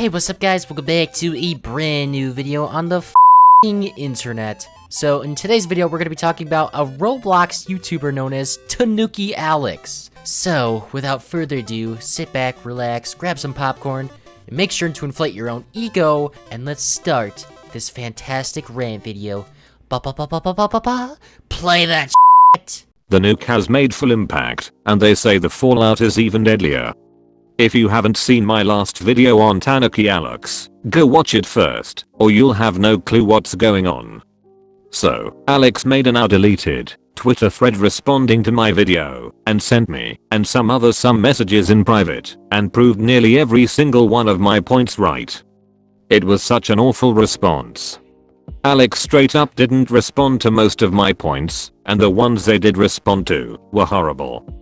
Hey, what's up guys? Welcome back to a brand new video on the f***ing internet. So in today's video, we're going to be talking about a Roblox YouTuber known as Tanookialex. So without further ado, sit back, relax, grab some popcorn, and make sure to inflate your own ego, and let's start this fantastic rant video. Play that shit! The nuke has made full impact, and they say the fallout is even deadlier. If you haven't seen my last video on Tanookialex, go watch it first, or you'll have no clue what's going on. So, Alex made a now deleted Twitter thread responding to my video, and sent me, and some others some messages in private, and proved nearly every single one of my points right. It was such an awful response. Alex straight up didn't respond to most of my points, and the ones they did respond to were horrible.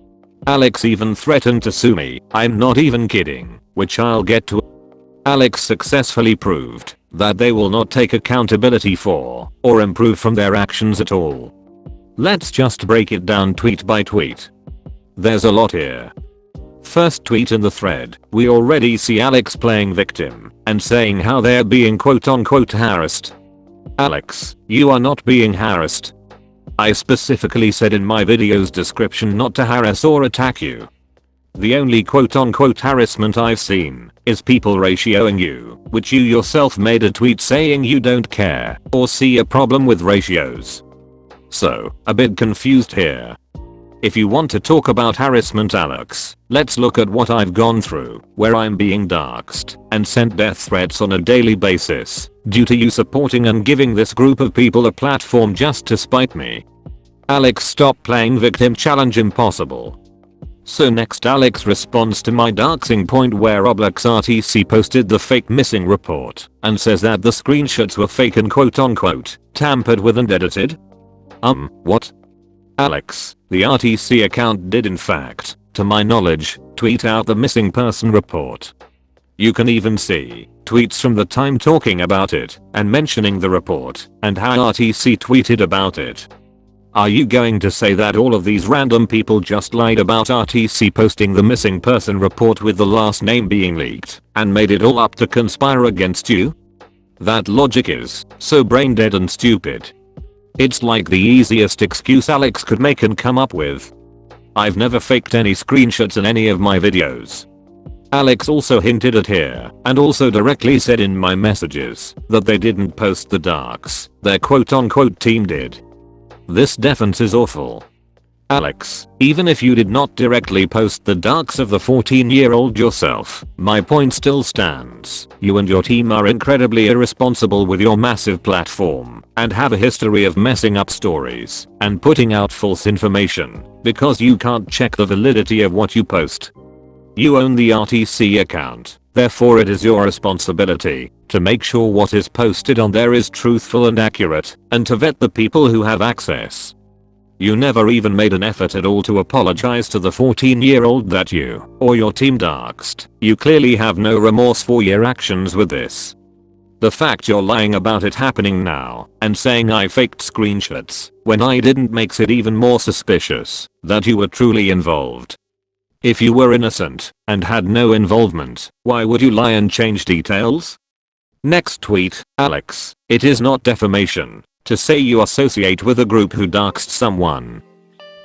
Alex even threatened to sue me, I'm not even kidding, which I'll get to. Alex successfully proved that they will not take accountability for, or improve from their actions at all. Let's just break it down tweet by tweet. There's a lot here. First tweet in the thread, we already see Alex playing victim, and saying how they're being quote unquote harassed. Alex, you are not being harassed. I specifically said in my video's description not to harass or attack you. The only quote unquote harassment I've seen is people ratioing you, which you yourself made a tweet saying you don't care or see a problem with ratios. So, a bit confused here. If you want to talk about harassment, Alex, let's look at what I've gone through, where I'm being doxxed and sent death threats on a daily basis, due to you supporting and giving this group of people a platform just to spite me. Alex, stop playing victim challenge impossible. So next Alex responds to my doxing point where Roblox RTC posted the fake missing report and says that the screenshots were fake and quote unquote tampered with and edited. What? Alex, the RTC account did in fact, to my knowledge, tweet out the missing person report. You can even see tweets from the time talking about it and mentioning the report and how RTC tweeted about it. Are you going to say that all of these random people just lied about RTC posting the missing person report with the last name being leaked and made it all up to conspire against you? That logic is so brain dead and stupid. It's like the easiest excuse Alex could make and come up with. I've never faked any screenshots in any of my videos. Alex also hinted at here, and also directly said in my messages, that they didn't post the darks, their quote unquote team did. This defense is awful. Alex, even if you did not directly post the darks of the 14-year-old yourself, my point still stands. You and your team are incredibly irresponsible with your massive platform, and have a history of messing up stories, and putting out false information, because you can't check the validity of what you post. You own the RTC account, therefore it is your responsibility to make sure what is posted on there is truthful and accurate, and to vet the people who have access. You never even made an effort at all to apologize to the 14-year-old that you or your team doxed. You clearly have no remorse for your actions with this. The fact you're lying about it happening now and saying I faked screenshots when I didn't makes it even more suspicious that you were truly involved. If you were innocent and had no involvement, why would you lie and change details? Next tweet, Alex, it is not defamation to say you associate with a group who doxed someone.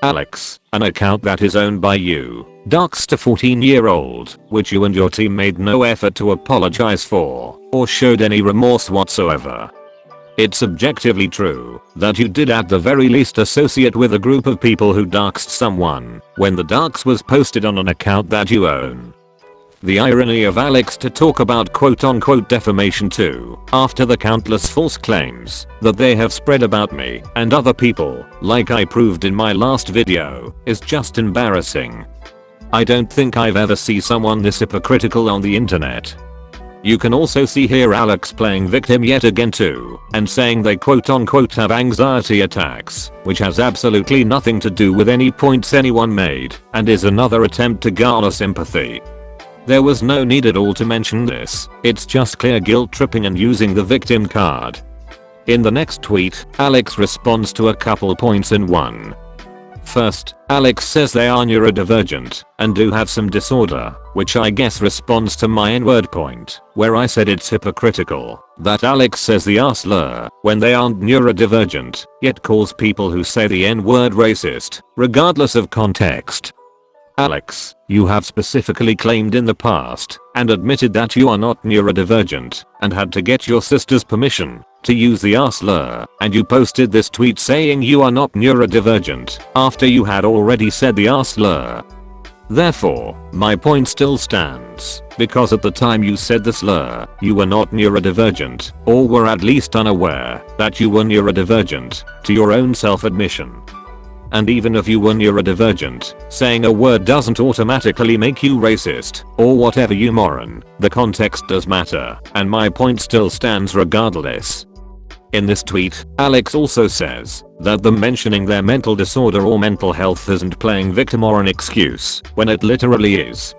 Alex, an account that is owned by you doxed a 14-year-old, which you and your team made no effort to apologize for, or showed any remorse whatsoever. It's objectively true that you did at the very least associate with a group of people who doxed someone when the dox was posted on an account that you own. The irony of Alex to talk about quote unquote defamation too, after the countless false claims that they have spread about me and other people, like I proved in my last video, is just embarrassing. I don't think I've ever seen someone this hypocritical on the internet. You can also see here Alex playing victim yet again too, and saying they quote unquote have anxiety attacks, which has absolutely nothing to do with any points anyone made, and is another attempt to garner sympathy. There was no need at all to mention this, it's just clear guilt tripping and using the victim card. In the next tweet, Alex responds to a couple points in one. First, Alex says they are neurodivergent and do have some disorder, which I guess responds to my N-word point, where I said it's hypocritical that Alex says the R slur when they aren't neurodivergent, yet calls people who say the N-word racist, regardless of context. Alex, you have specifically claimed in the past and admitted that you are not neurodivergent and had to get your sister's permission to use the R slur, and you posted this tweet saying you are not neurodivergent after you had already said the R slur. Therefore, my point still stands, because at the time you said the slur, you were not neurodivergent, or were at least unaware that you were neurodivergent, to your own self-admission. And even if you were neurodivergent, saying a word doesn't automatically make you racist, or whatever you moron, the context does matter, and my point still stands regardless. In this tweet, Alex also says that them mentioning their mental disorder or mental health isn't playing victim or an excuse, when it literally is.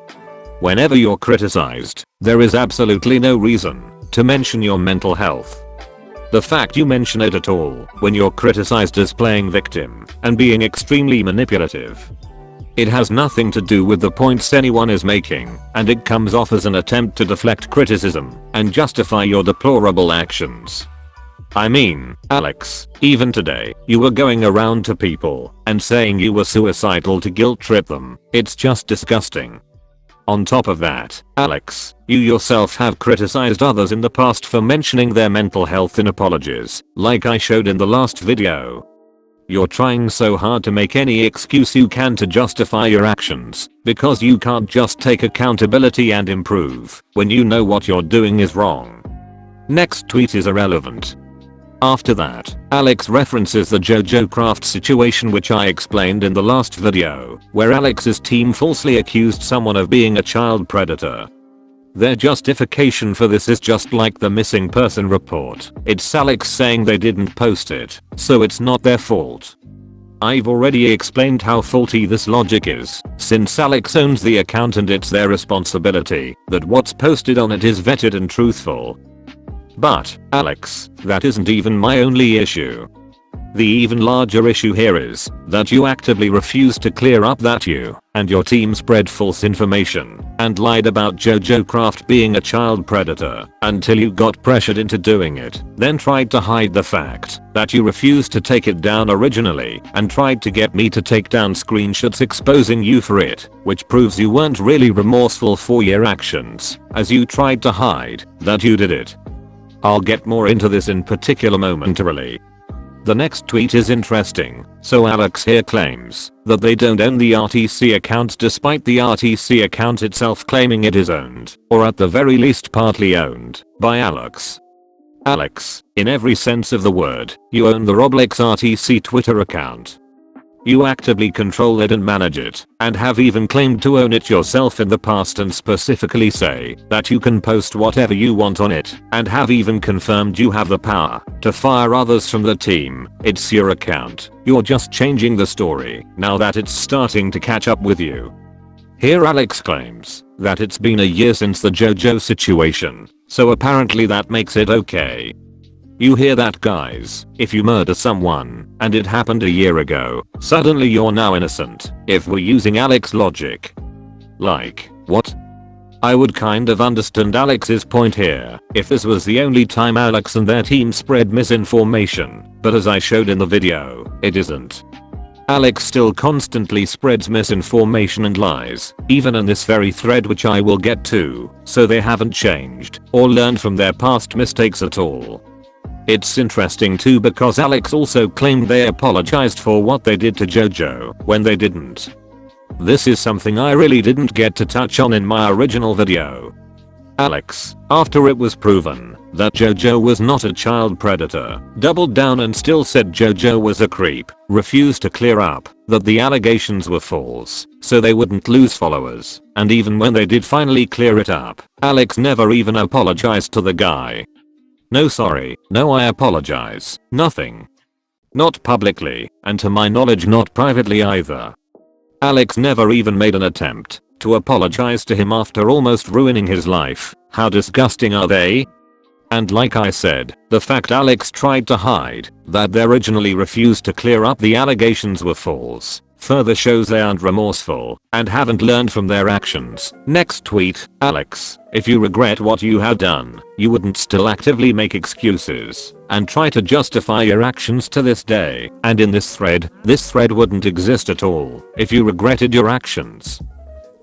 Whenever you're criticized, there is absolutely no reason to mention your mental health. The fact you mention it at all when you're criticized is playing victim and being extremely manipulative. It has nothing to do with the points anyone is making, and it comes off as an attempt to deflect criticism and justify your deplorable actions. I mean, Alex, even today, you were going around to people and saying you were suicidal to guilt trip them. It's just disgusting. On top of that, Alex, you yourself have criticized others in the past for mentioning their mental health in apologies, like I showed in the last video. You're trying so hard to make any excuse you can to justify your actions, because you can't just take accountability and improve when you know what you're doing is wrong. Next tweet is irrelevant. After that, Alex references the Jojo Craft situation, which I explained in the last video, where Alex's team falsely accused someone of being a child predator. Their justification for this is just like the missing person report. It's Alex saying they didn't post it, so it's not their fault. I've already explained how faulty this logic is, since Alex owns the account and it's their responsibility that what's posted on it is vetted and truthful. But, Alex, that isn't even my only issue. The even larger issue here is that you actively refuse to clear up that you and your team spread false information and lied about Jojo Craft being a child predator until you got pressured into doing it, then tried to hide the fact that you refused to take it down originally and tried to get me to take down screenshots exposing you for it, which proves you weren't really remorseful for your actions, as you tried to hide that you did it. I'll get more into this in particular momentarily. The next tweet is interesting. So Alex here claims that they don't own the RTC account despite the RTC account itself claiming it is owned, or at the very least partly owned, by Alex. Alex, in every sense of the word, you own the Roblox RTC Twitter account. You actively control it and manage it, and have even claimed to own it yourself in the past and specifically say that you can post whatever you want on it, and have even confirmed you have the power to fire others from the team. It's your account. You're just changing the story now that it's starting to catch up with you. Here Alex claims that it's been a year since the Jojo situation, so apparently that makes it okay. You hear that, guys? If you murder someone and it happened a year ago, suddenly you're now innocent, if we're using Alex logic. Like, what? I would kind of understand Alex's point here if this was the only time Alex and their team spread misinformation, but as I showed in the video, it isn't. Alex still constantly spreads misinformation and lies, even in this very thread, which I will get to, so they haven't changed or learned from their past mistakes at all. It's interesting too because Alex also claimed they apologized for what they did to Jojo when they didn't. This is something I really didn't get to touch on in my original video. Alex, after it was proven that Jojo was not a child predator, doubled down and still said Jojo was a creep, refused to clear up that the allegations were false so they wouldn't lose followers, and even when they did finally clear it up, Alex never even apologized to the guy. No sorry, no I apologize, nothing. Not publicly, and to my knowledge not privately either. Alex never even made an attempt to apologize to him after almost ruining his life. How disgusting are they? And like I said, the fact Alex tried to hide that they originally refused to clear up the allegations were false, further shows they aren't remorseful and haven't learned from their actions. Next tweet, Alex, if you regret what you have done, you wouldn't still actively make excuses and try to justify your actions to this day. And in this thread wouldn't exist at all if you regretted your actions.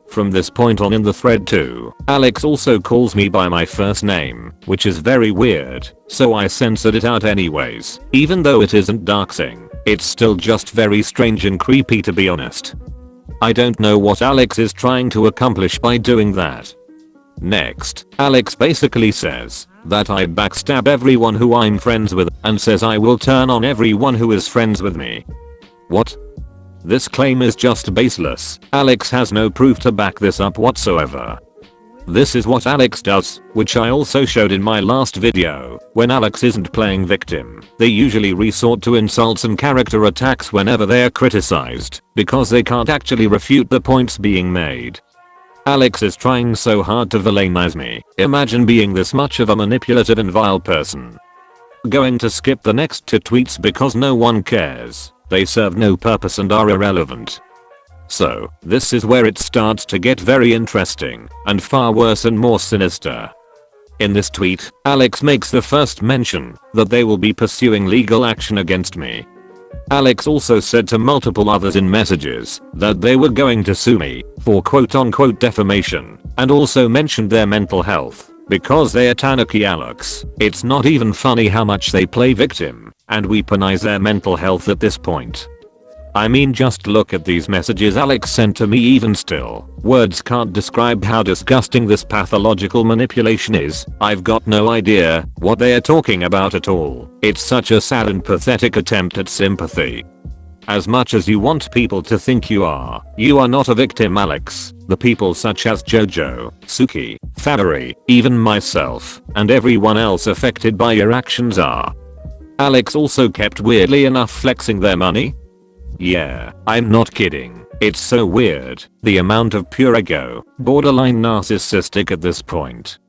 From this point on in the thread too, Alex also calls me by my first name, which is very weird, so I censored it out anyways. Even though it isn't doxing, it's still just very strange and creepy, to be honest. I don't know what Alex is trying to accomplish by doing that. Next, Alex basically says that I backstab everyone who I'm friends with and says I will turn on everyone who is friends with me. What? This claim is just baseless. Alex has no proof to back this up whatsoever. This is what Alex does, which I also showed in my last video. When Alex isn't playing victim, they usually resort to insults and character attacks whenever they are criticized, because they can't actually refute the points being made. Alex is trying so hard to villainize me. Imagine being this much of a manipulative and vile person. Going to skip the next 2 tweets because no one cares. They serve no purpose and are irrelevant. So, this is where it starts to get very interesting, and far worse and more sinister. In this tweet, Alex makes the first mention that they will be pursuing legal action against me. Alex also said to multiple others in messages that they were going to sue me for quote-unquote defamation, and also mentioned their mental health because they are Tanookialex. It's not even funny how much they play victim and weaponize their mental health at this point. I mean, just look at these messages Alex sent to me. Even still, words can't describe how disgusting this pathological manipulation is. I've got no idea what they are talking about at all. It's such a sad and pathetic attempt at sympathy. As much as you want people to think you are not a victim, Alex. The people such as Jojo, Suki, Fabri, even myself, and everyone else affected by your actions are. Alex also kept weirdly enough flexing their money. Yeah, I'm not kidding. It's so weird, the amount of pure ego, borderline narcissistic at this point.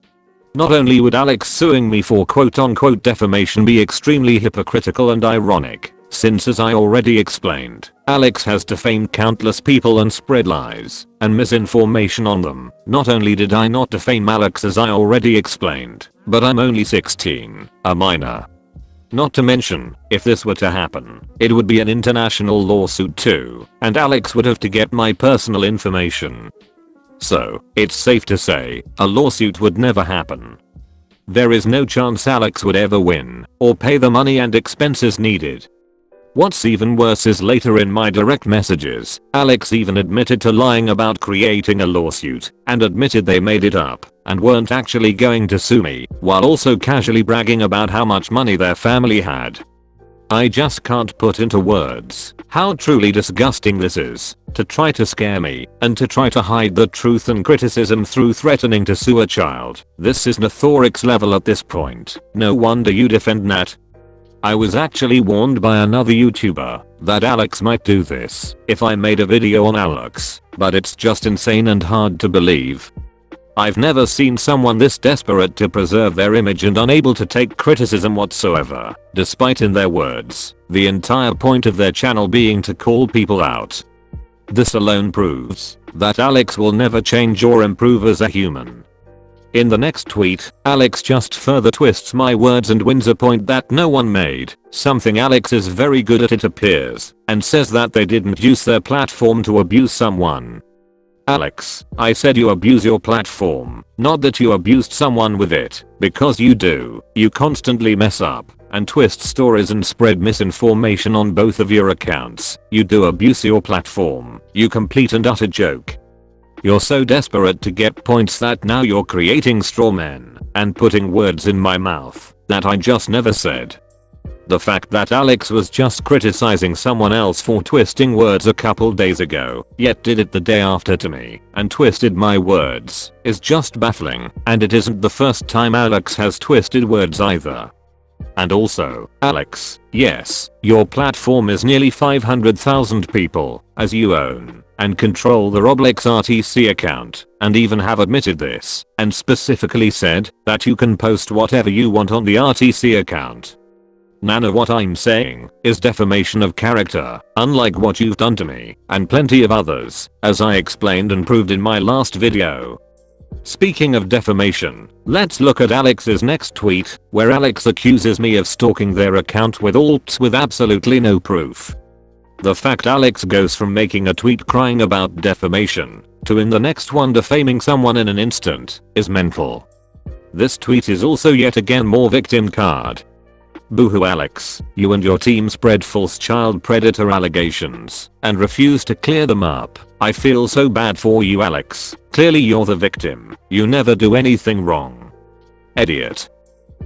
Not only would Alex suing me for quote-unquote defamation be extremely hypocritical and ironic, since as I already explained, Alex has defamed countless people and spread lies and misinformation on them. Not only did I not defame Alex as I already explained, but I'm only 16, a minor. Not to mention, if this were to happen, it would be an international lawsuit too, and Alex would have to get my personal information. So, it's safe to say, a lawsuit would never happen. There is no chance Alex would ever win, or pay the money and expenses needed. What's even worse is later in my direct messages, Alex even admitted to lying about creating a lawsuit, and admitted they made it up, and weren't actually going to sue me, while also casually bragging about how much money their family had. I just can't put into words how truly disgusting this is, to try to scare me, and to try to hide the truth and criticism through threatening to sue a child. This is Neurodivergence level at this point. No wonder you defend Nat. I was actually warned by another YouTuber that Alex might do this if I made a video on Alex, but it's just insane and hard to believe. I've never seen someone this desperate to preserve their image and unable to take criticism whatsoever, despite in their words, the entire point of their channel being to call people out. This alone proves that Alex will never change or improve as a human. In the next tweet, Alex just further twists my words and wins a point that no one made, something Alex is very good at, it appears, and says that they didn't use their platform to abuse someone. Alex, I said you abuse your platform, not that you abused someone with it, because you do. You constantly mess up and twist stories and spread misinformation on both of your accounts. You do abuse your platform, you complete and utter joke. You're so desperate to get points that now you're creating straw men and putting words in my mouth that I just never said. The fact that Alex was just criticizing someone else for twisting words a couple days ago, yet did it the day after to me and twisted my words, is just baffling, and it isn't the first time Alex has twisted words either. And also, Alex, yes, your platform is nearly 500,000 people, as you own and control the Roblox RTC account, and even have admitted this, and specifically said that you can post whatever you want on the RTC account. Nana, what I'm saying is defamation of character, unlike what you've done to me and plenty of others, as I explained and proved in my last video. Speaking of defamation, let's look at Alex's next tweet, where Alex accuses me of stalking their account with alts with absolutely no proof. The fact Alex goes from making a tweet crying about defamation to in the next one defaming someone in an instant is mental. This tweet is also yet again more victim card. Boohoo Alex, you and your team spread false child predator allegations and refuse to clear them up. I feel so bad for you, Alex. Clearly you're the victim. You never do anything wrong. Idiot.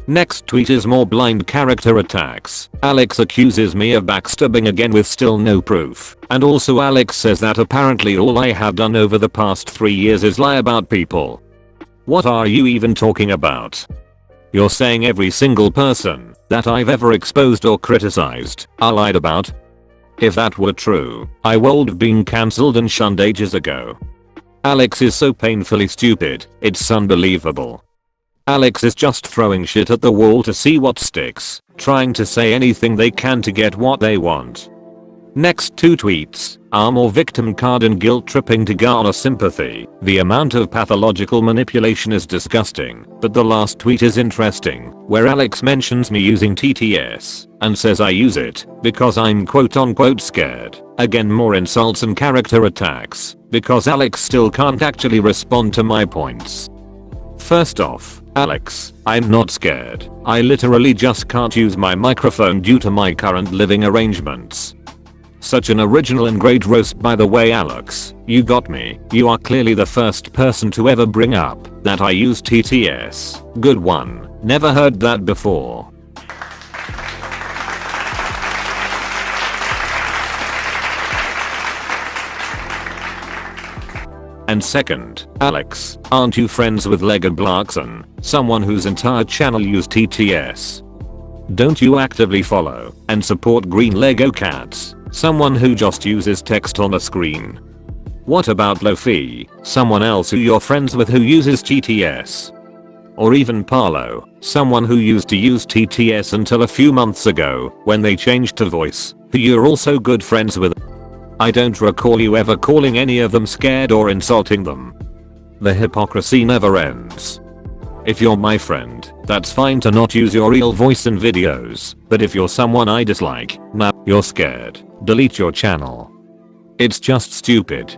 Next tweet is more blind character attacks. Alex accuses me of backstabbing again with still no proof. And also Alex says that apparently all I have done over the past 3 years is lie about people. What are you even talking about? You're saying every single person that I've ever exposed or criticized I lied about? If that were true, I would have been cancelled and shunned ages ago. Alex is so painfully stupid, it's unbelievable. Alex is just throwing shit at the wall to see what sticks, trying to say anything they can to get what they want. Next 2 tweets are more victim card and guilt tripping to garner sympathy. The amount of pathological manipulation is disgusting, but the last tweet is interesting, where Alex mentions me using TTS and says I use it because I'm quote unquote scared. Again, more insults and character attacks because Alex still can't actually respond to my points. First off, Alex, I'm not scared. I literally just can't use my microphone due to my current living arrangements. Such an original and great roast, by the way, Alex. You got me. You are clearly the first person to ever bring up that I use TTS. Good one. Never heard that before. And second, Alex, aren't you friends with Lego Blackson, someone whose entire channel used TTS? Don't you actively follow and support Green Lego Cats, someone who just uses text on a screen? What about Lofi, someone else who you're friends with who uses TTS? Or even Parlo, someone who used to use TTS until a few months ago when they changed to voice, who you're also good friends with? I don't recall you ever calling any of them scared or insulting them. The hypocrisy never ends. If you're my friend, that's fine to not use your real voice in videos, but if you're someone I dislike, nah, you're scared. Delete your channel. It's just stupid.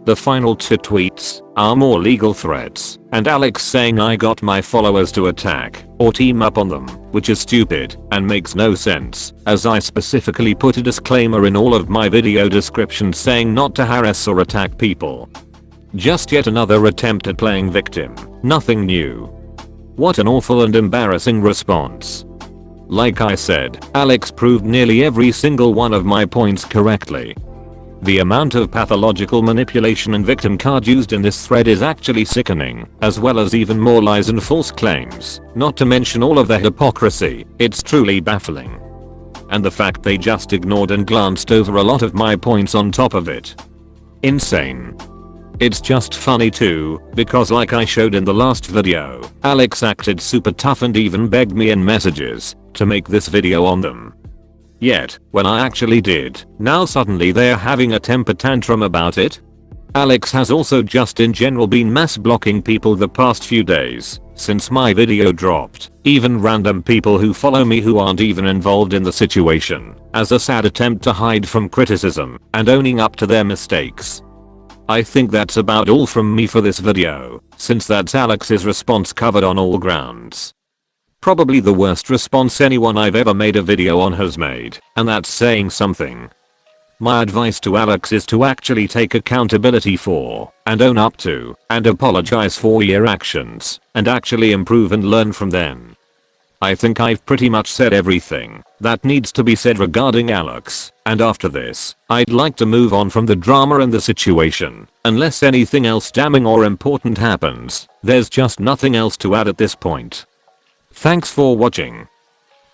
The final 2 tweets are more legal threats and Alex saying I got my followers to attack or team up on them, which is stupid and makes no sense, as I specifically put a disclaimer in all of my video descriptions saying not to harass or attack people. Just yet another attempt at playing victim. Nothing new. What an awful and embarrassing response. Like I said, Alex proved nearly every single one of my points correctly. The amount of pathological manipulation and victim card used in this thread is actually sickening, as well as even more lies and false claims, not to mention all of the hypocrisy. It's truly baffling. And the fact they just ignored and glanced over a lot of my points on top of it. Insane. It's just funny too, because like I showed in the last video, Alex acted super tough and even begged me in messages to make this video on them. Yet, when I actually did, now suddenly they're having a temper tantrum about it? Alex has also just in general been mass blocking people the past few days since my video dropped, even random people who follow me who aren't even involved in the situation, as a sad attempt to hide from criticism and owning up to their mistakes. I think that's about all from me for this video, since that's Alex's response covered on all grounds. Probably the worst response anyone I've ever made a video on has made, and that's saying something. My advice to Alex is to actually take accountability for, and own up to, and apologize for your actions, and actually improve and learn from them. I think I've pretty much said everything that needs to be said regarding Alex, and after this, I'd like to move on from the drama and the situation. Unless anything else damning or important happens, there's just nothing else to add at this point. Thanks for watching.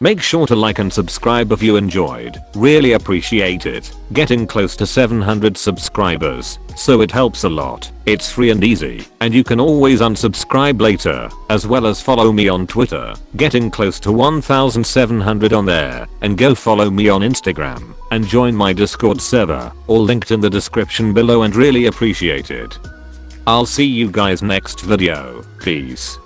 Make sure to like and subscribe if you enjoyed. Really appreciate it. Getting close to 700 subscribers, so it helps a lot. It's free and easy, and you can always unsubscribe later, as well as follow me on Twitter. Getting close to 1700 on there, and go follow me on Instagram, and join my Discord server, all linked in the description below, and really appreciate it. I'll see you guys next video. Peace.